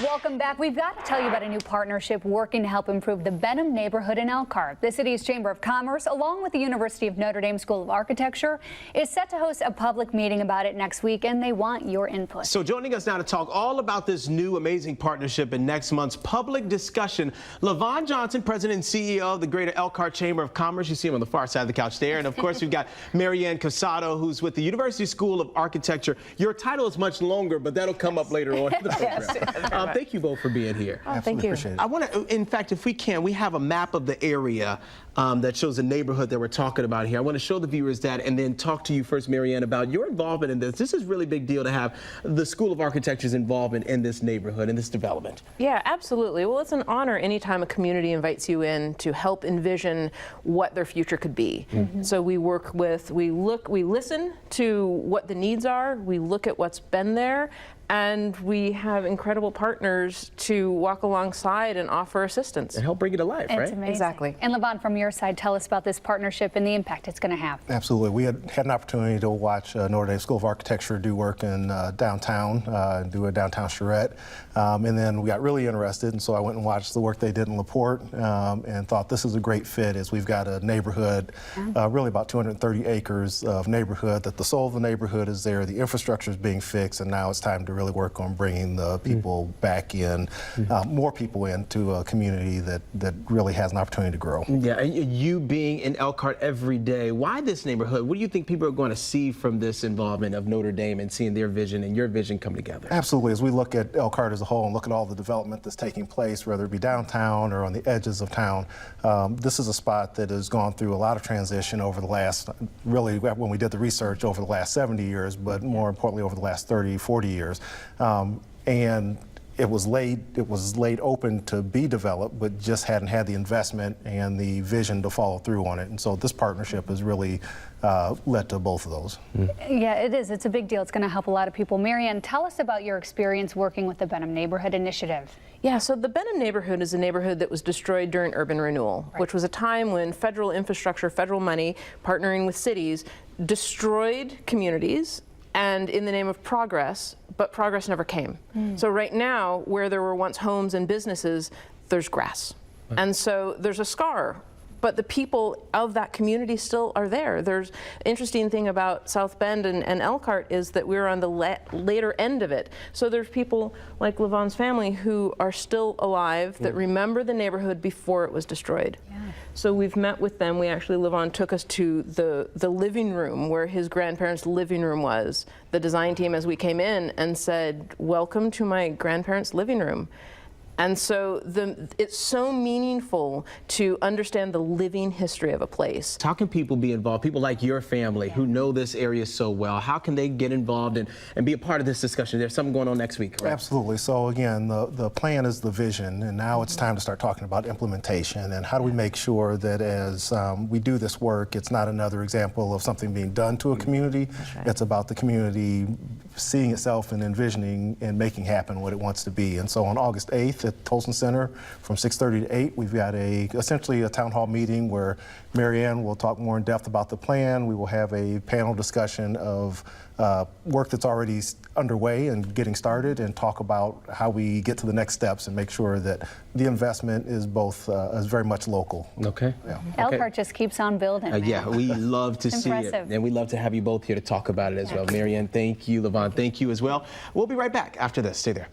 Welcome back. We've got to tell you about a new partnership working to help improve the Benham neighborhood in Elkhart. The city's Chamber of Commerce, along with the University of Notre Dame School of Architecture, is set to host a public meeting about it next week, and they want your input. So joining us now to talk all about this new amazing partnership in next month's public discussion, LaVon Johnson, President and CEO of the Greater Elkhart Chamber of Commerce. You see him on the far side of the couch there. And of course, we've got Marianne Casado, who's with the University School of Architecture. Your title is much longer, but that'll come up later on in the program. Thank you both for being here. Oh, thank you. Appreciate it. I want to, in fact, if we can, we have a map of the area that shows the neighborhood that we're talking about here. I want to show the viewers that and then talk to you first, Marianne, about your involvement in this. This is a really big deal to have the School of Architecture's involvement in this neighborhood, in this development. Yeah, absolutely. Well, it's an honor anytime a community invites you in to help envision what their future could be. So we work with, we listen to what the needs are, we look at what's been there, and we have incredible partners to walk alongside and offer assistance. And help bring it to life, right? It's amazing. Exactly. And LaVon, from your side, tell us about this partnership and the impact it's going to have. Absolutely. We had an opportunity to watch Notre Dame School of Architecture do work in downtown, do a downtown charrette, and then we got really interested, and so I went and watched the work they did in LaPorte and thought this is a great fit as we've got a neighborhood, really about 230 acres of neighborhood, that the soul of the neighborhood is there, the infrastructure is being fixed, and now it's time to really work on bringing the people back in, more people into a community that really has an opportunity to grow. Yeah, and you being in Elkhart every day, why this neighborhood? What do you think people are going to see from this involvement of Notre Dame and seeing their vision and your vision come together? Absolutely. As we look at Elkhart as a whole and look at all the development that's taking place, whether it be downtown or on the edges of town, this is a spot that has gone through a lot of transition over the last, really when we did the research, over the last 70 years, but more importantly over the last 30, 40 years. And it was laid open to be developed, but just hadn't had the investment and the vision to follow through on it. And so this partnership has really led to both of those. Yeah, it is. It's a big deal. It's going to help a lot of people. Marianne, tell us about your experience working with the Benham Neighborhood Initiative. Yeah, so the Benham neighborhood is a neighborhood that was destroyed during urban renewal, which was a time when federal infrastructure, federal money, partnering with cities, destroyed communities, and in the name of progress, but progress never came. So right now, where there were once homes and businesses, there's grass. And so there's a scar, but the people of that community still are there. There's an interesting thing about South Bend and Elkhart is that we're on the later end of it. So there's people like LaVon's family who are still alive that remember the neighborhood before it was destroyed. So we've met with them. We actually, LaVon took us to the living room where his grandparents' living room was. The design team, as we came in, and said, "Welcome to my grandparents' living room." And so it's so meaningful to understand the living history of a place. How can people be involved? People like your family who know this area so well, how can they get involved and be a part of this discussion? There's something going on next week, correct? Absolutely. So again, the plan is the vision, and now it's time to start talking about implementation and how do we make sure that as we do this work, it's not another example of something being done to a community. Right. It's about the community seeing itself and envisioning and making happen what it wants to be. And so on August 8th at Tolson Center from 6:30 to 8, we've got essentially a town hall meeting where Marianne will talk more in depth about the plan. We will have a panel discussion of work that's already underway and getting started, and talk about how we get to the next steps and make sure that the investment is both is very much local. Okay. Yeah. Elkhart just keeps on building. Yeah, we love to see it, impressive. and we love to have you both here to talk about it as well. Marianne, thank you. LaVon, thank you as well. We'll be right back after this. Stay there.